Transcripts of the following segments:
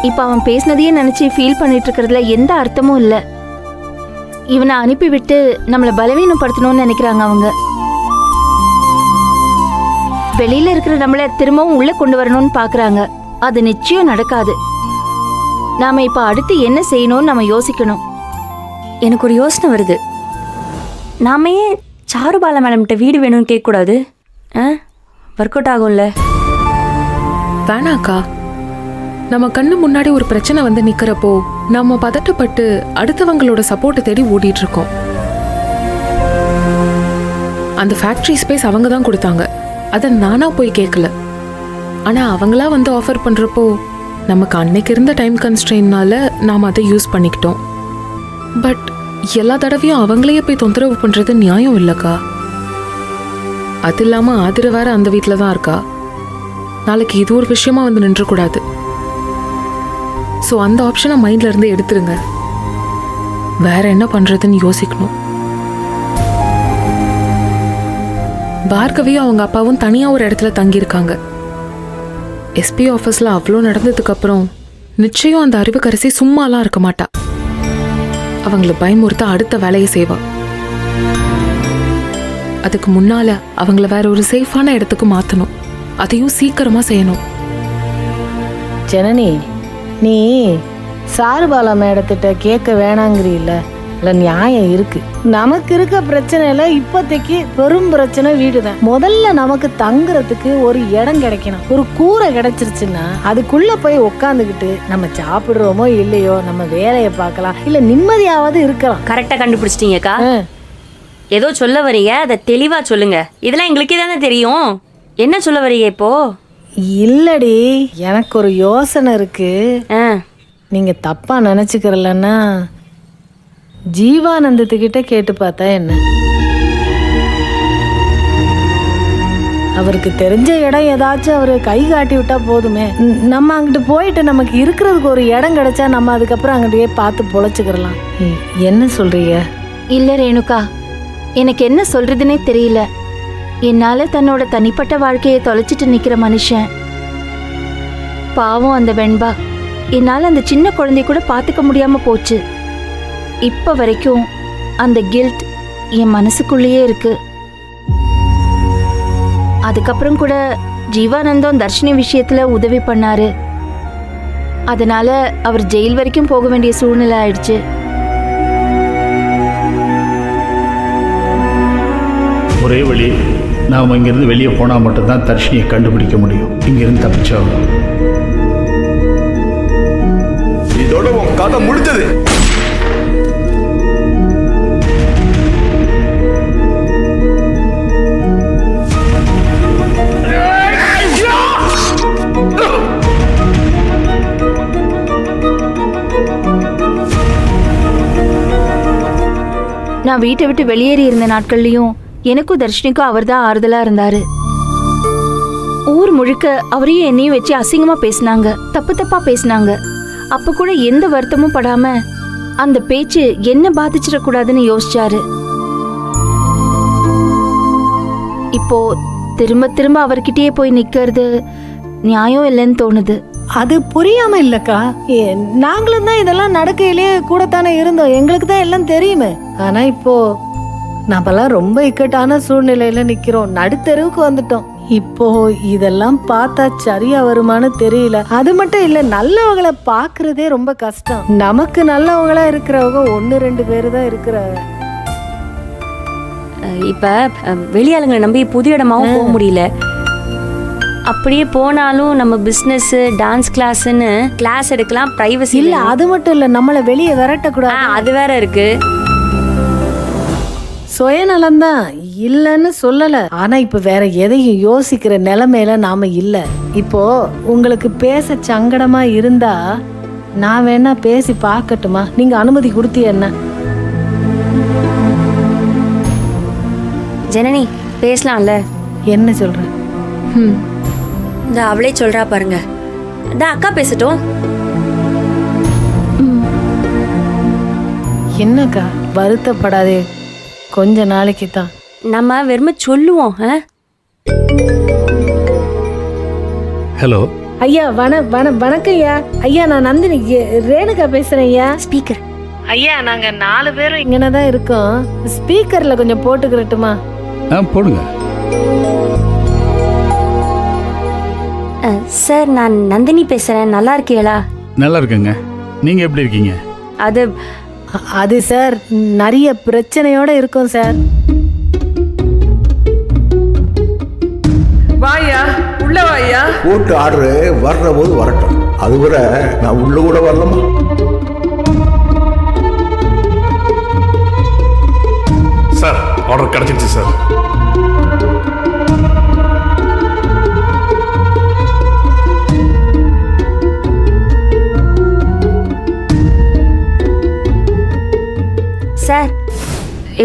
இப்ப அவன் பேசினதையே நினைச்சு ஃபீல் பண்ணிட்டு இருக்கிறதுல எந்த அர்த்தமும் இல்ல. இவனை அனுப்பிவிட்டு நம்மள பலவீனப்படுத்தணும்னு நினைக்கிறாங்க அவங்க. வெளியில இருக்கிற நம்மள திரும்பவும் உள்ள கொண்டு வரணும்னு பாக்குறாங்க. அது நிச்சயம் நடக்காது. நாம இப்ப அடுத்து என்ன செய்யணும்னு நம்ம யோசிக்கணும். எனக்கு ஒரு யோசனை வருது. நாம ஏன் சாருபாலா மேடம்கிட்ட வீடு வேணும்னு கேட்கக்கூடாது? ஒர்க் அவுட் ஆகும்ல? வேணாக்கா, நம்ம கண்ணு முன்னாடி ஒரு பிரச்சனை வந்து நிக்கிறப்போ நம்ம பதட்டப்பட்டு அடுத்தவங்களோட சப்போர்ட்டை தேடி ஓடிட்டு இருக்கோம். அந்த ஃபேக்டரி ஸ்பேஸ் அவங்க தான் கொடுத்தாங்க, அதை நானா போய் கேட்கல. ஆனா அவங்களா வந்து ஆஃபர் பண்றப்போ நமக்கு அன்னைக்கு இருந்த டைம் கன்ஸ்ட்ரெயின்னால நாம் அதை யூஸ் பண்ணிக்கிட்டோம். பட் எல்லா தடவையும் அவங்களையே போய் தொந்தரவு பண்றது நியாயம் இல்லைக்கா. அது இல்லாம ஆதிர வேற அந்த வீட்டில் தான் இருக்கா. நாளைக்கு இது ஒரு விஷயமா வந்து நின்றக்கூடாது. ஸோ அந்த ஆப்ஷனை மைண்ட்ல இருந்து எடுத்துருங்க. வேற என்ன பண்றதுன்னு யோசிக்கணும். பார்கவியும் அவங்க அப்பாவும் தனியா ஒரு இடத்துல தங்கியிருக்காங்க. எஸ்பி ஆஃபீஸ்ல அவ்வளோ நடந்ததுக்கு அப்புறம் நிச்சயம் அந்த அறிவுக்கரசி சும்மாலாம் இருக்க மாட்டா. அவங்களை பயமுறுத்த அடுத்த வேலையை செய்வா. அதுக்கு முன்னால அவங்கள வேற ஒரு சேஃபான இடத்துக்கு மாத்தணும். அதையும் சீக்கிரமா செய்யணும். ஜனனி, நீ சாருபாலா மேடத்திட்ட கேட்க வேணாங்கிறீல்ல, இல்லை நியாயம் இருக்கு. நமக்கு இருக்க பிரச்சனையில இப்போதைக்கு பெரும் பிரச்சனை வீடு தான். முதல்ல நமக்கு தங்குறதுக்கு ஒரு இடம் கிடைக்கணும். ஒரு கூரை கிடைச்சிருச்சுன்னா அதுக்குள்ள போய் உக்காந்துக்கிட்டு நம்ம சாப்பிடுறோமோ இல்லையோ நம்ம வேலையை பார்க்கலாம், இல்ல நிம்மதியாவது இருக்கலாம். கரெக்டா கண்டுபிடிச்சிட்டீங்கக்கா. ஏதோ சொல்ல வரீங்க, அதை தெளிவா சொல்லுங்க. இதெல்லாம் எங்களுக்கே தானே தெரியும். என்ன சொல்ல வரீங்க இப்போ? இல்லடி, எனக்கு ஒரு யோசனை இருக்கு. நீங்க தப்பா நினைச்சுக்கிறலன்னா ஜீவானந்தத்துக்கிட்ட கேட்டு பார்த்தா என்ன? அவருக்கு தெரிஞ்ச இடம் ஏதாச்சும் அவரு கை காட்டி விட்டா போதுமே. நம்ம அங்கிட்டு போயிட்டு நமக்கு இருக்கிறதுக்கு ஒரு இடம் கிடைச்சா நம்ம அதுக்கப்புறம் அங்கிட்டே பார்த்து பொழைச்சுக்கிறலாம். என்ன சொல்றீங்க? இல்ல ரேணுகா, எனக்கு என்ன சொல்றதுன்னே தெரியல. என்னால தன்னோட தனிப்பட்ட வாழ்க்கையை தொலைச்சிட்டு நிக்கிற மனுஷன். பாவம் அந்த வெண்பா. என்னால அந்த சின்ன குழந்தைய கூட பாத்துக்க முடியாம போச்சு. இப்ப வரைக்கும் அந்த கில்ட் என் மனசுக்குள்ளேயே இருக்கு. அதுக்கப்புறம் கூட ஜீவானந்தம் தர்ஷினி விஷயத்துல உதவி பண்ணாரு. அதனால அவர் ஜெயில் வரைக்கும் போக வேண்டிய சூழ்நிலை ஆயிடுச்சு. ஒரே வழி, நாம் இங்கிருந்து வெளியே போனால் மட்டும்தான் தர்ஷினியை கண்டுபிடிக்க முடியும். இங்கிருந்து தப்பிச்சாகும். இதோட உன் கதை முடிஞ்சது. நான் வீட்டை விட்டு வெளியேறி இருந்த நாட்கள்லயும் எனக்கும் தர்ஷினிக்கும் அவர் தான் ஆறுதலா இருந்தாரு. ஊர் முழுக்க அவரையும் என்னையும் வச்சு அசிங்கமா பேசினாங்க, தப்பு தப்பா பேசினாங்க. அப்ப கூட எந்த வருத்தமும் படாம அந்த பேச்சு என்ன பாதிச்சிடக்கூடாதுன்னு யோசிச்சாரு. இப்போ திரும்ப திரும்ப அவர்கிட்டயே போய் நிக்கிறது நியாயம் இல்லைன்னு தோணுது. அது புரியாம இல்லக்கா. நாங்களும் தான் இதெல்லாம் நடக்கையிலே கூடத்தானே இருந்தோம். எங்களுக்கு தான் எல்லாம் தெரியுமே. ஆனா இப்போ நம்மலாம் ரொம்ப இக்கட்டான சூழ்நிலையில நிக்கிறோம். நடுத்தெருவுக்கு வந்துட்டோம். இப்போ இதெல்லாம் பார்த்தா சரியா வருமானு தெரியல. அது மட்டும் இல்ல, நல்லவங்களை பாக்குறதே ரொம்ப கஷ்டம். நமக்கு நல்லவங்களா இருக்கிறவங்க 1-2 பேரு தான் இருக்கிறாங்க. இப்ப வெளியாளுங்களை நம்பி புது இடமாவும் போக முடியல. அப்படியே போனாலும் நம்ம பிசினஸ், டான்ஸ் கிளாஸ்ன்னு கிளாஸ் எடுக்கலாம், பிரைவசி இல்ல. அது மட்டும் இல்ல, நம்மள வெளியே விரட்டக்கூடாது. அது வேற இருக்கு. சுயநலம்தான் இல்லன்னு சொல்லல. ஆனா இப்ப வேற எதையும் யோசிக்கிற நிலைமையில நாம இல்ல. இப்போ உங்களுக்கு பேச சங்கடமா இருந்தா நான் வேணா பேசி பார்க்கட்டுமா? நீங்க அனுமதி கொடுத்தீ என்ன? ஜனனி, பேசலாம்ல? என்ன சொல்ற? இந்த அவளே சொல்றா பாருங்க. இந்த அக்கா பேசட்டும். என்னக்கா வருத்தப்படாதே, கொஞ்ச நாளைக்கு தான். நம்ம வெறுமை சொல்லுவோம். ஹலோ. ஐயா வணக்கம் ஐயா. ஐயா நான் நந்தினி ரேணுகா பேசுறேன் ஐயா. ஸ்பீக்கர். ஐயா நாங்க 4 பேரும் இங்கன தான் இருக்கோம். ஸ்பீக்கர்ல கொஞ்சம் போட்டுக்கிறட்டுமா? போடுங்க. சார் நான் நந்தினி பேசுறேன். நல்லா இருக்கீங்களா? நல்லா இருக்குங்க. நீங்கள் எப்படி இருக்கீங்க? அது சார் நிறைய பிரச்சனையோட இருக்கும் சார். வாயா உள்ள வாயா. போட்டு ஆர்டரு வர்ற போது வரட்டும். அது கூட நான் உள்ள கூட வரலாமா? சார் ஆர்டர் கிடைச்சிருச்சு சார். சார்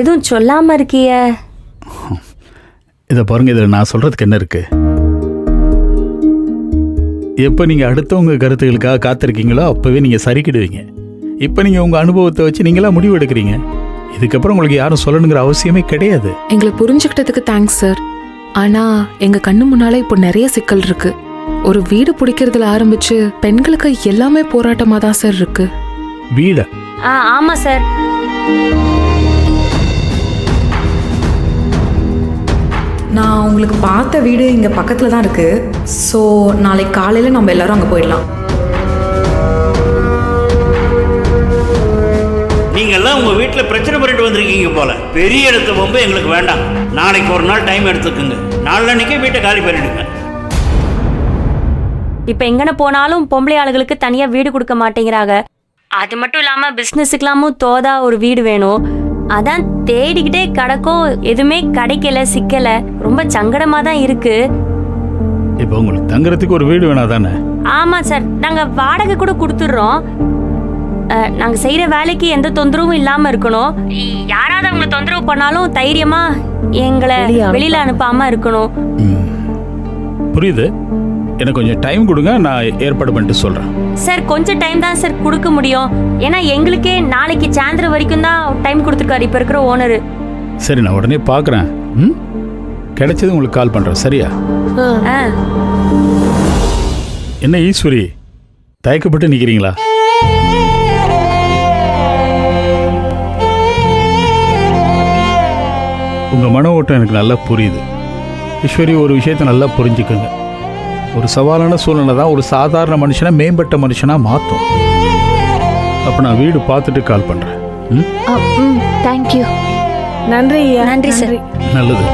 எதுவும் சொல்லாம இருக்கிய? இதை பாருங்க, இதில் நான் சொல்கிறதுக்கு என்ன இருக்கு? எப்போ நீங்கள் அடுத்தவங்க கருத்துக்களுக்காக காத்திருக்கீங்களோ அப்போவே நீங்கள் சரிக்கிடுவீங்க. இப்போ நீங்கள் உங்கள் அனுபவத்தை வச்சு நீங்களாம் முடிவு எடுக்கிறீங்க. இதுக்கப்புறம் உங்களுக்கு யாரும் சொல்லணுங்கிற அவசியமே கிடையாது. எங்களை புரிஞ்சுக்கிட்டதுக்கு தேங்க்ஸ் சார். ஆனா எங்க கண்ணு முன்னால இப்போ நிறைய சிக்கல் இருக்கு. ஒரு வீடு பிடிக்கிறதுல ஆரம்பிச்சு பெண்களுக்கு எல்லாமே போராட்டமா தான் சார் இருக்கு. வீடா? ஆமா சார். நான் உங்களுக்கு பார்த்த வீடு இங்கே பக்கத்தில் தான் இருக்குது. ஸோ நாளைக்கு காலையில் நம்ம எல்லாரும் அங்கே போயிடலாம். நீங்கள்லாம் உங்கள் வீட்டில் பிரச்சனை பண்ணிட்டு வந்திருக்கீங்க போல. பெரிய இடத்து பொம்பை எங்களுக்கு வேண்டாம். நாளைக்கு ஒரு நாள் டைம் எடுத்துக்கோங்க. நாளன்னைக்கே வீட்டை காலி பண்ணிடுங்க. இப்போ எங்கன போனாலும் பொம்பளை ஆளுகளுக்கு தனியாக வீடு கொடுக்க மாட்டேங்கிறாங்க. அது மட்டும் இல்லாமல் பிஸ்னஸுக்கெல்லாமும் தோதா ஒரு வீடு வேணும். அதான் தேடிக்கிட்டே கிடக்கும், எதுவுமே கிடைக்கல, சிக்கல. ரொம்ப சங்கடமாக தான் இருக்கு. இப்போ உங்களுக்கு தங்குறதுக்கு ஒரு வீடு வேணா தானே? ஆமாம் சார், நாங்கள் வாடகை கூட கொடுத்துட்றோம். நாங்கள் செய்கிற வேலைக்கு எந்த தொந்தரவும் இல்லாமல் இருக்கணும். யாராவது அவங்களை தொந்தரவு பண்ணாலும் தைரியமாக எங்களை வெளியில் அனுப்பாமல் இருக்கணும். புரியுது. எனக்கு கொஞ்சம் டைம் கொடுங்க, நான் ஏற்பாடு பண்ணிட்டு சொல்கிறேன். சார் கொஞ்சம் டைம் தான் சார் கொடுக்க முடியும். ஏன்னா எங்களுக்கே நாளைக்கு சாயந்தரம் வரைக்கும் தான் டைம் கொடுத்துருக்காரு இப்போ இருக்கிற ஓனரு. சரி, நான் உடனே பார்க்குறேன். கிடைச்சது உங்களுக்கு கால் பண்ணுறேன். சரியா? என்ன ஈஸ்வரி, தயக்கப்பட்டு நிற்கிறீங்களா? உங்கள் மன ஓட்டம் எனக்கு நல்லா புரியுது. ஈஸ்வரி, ஒரு விஷயத்தை நல்லா புரிஞ்சுக்கோங்க. ஒரு சவாலான சூழ்நிலை தான் ஒரு சாதாரண மனுஷனை மேம்பட்ட மனுஷனாக மாற்றும். அப்போ நான் வீடு பார்த்துட்டு கால் பண்ணுறேன். தேங்க்யூ. நன்றி. நன்றி சார். நல்லது.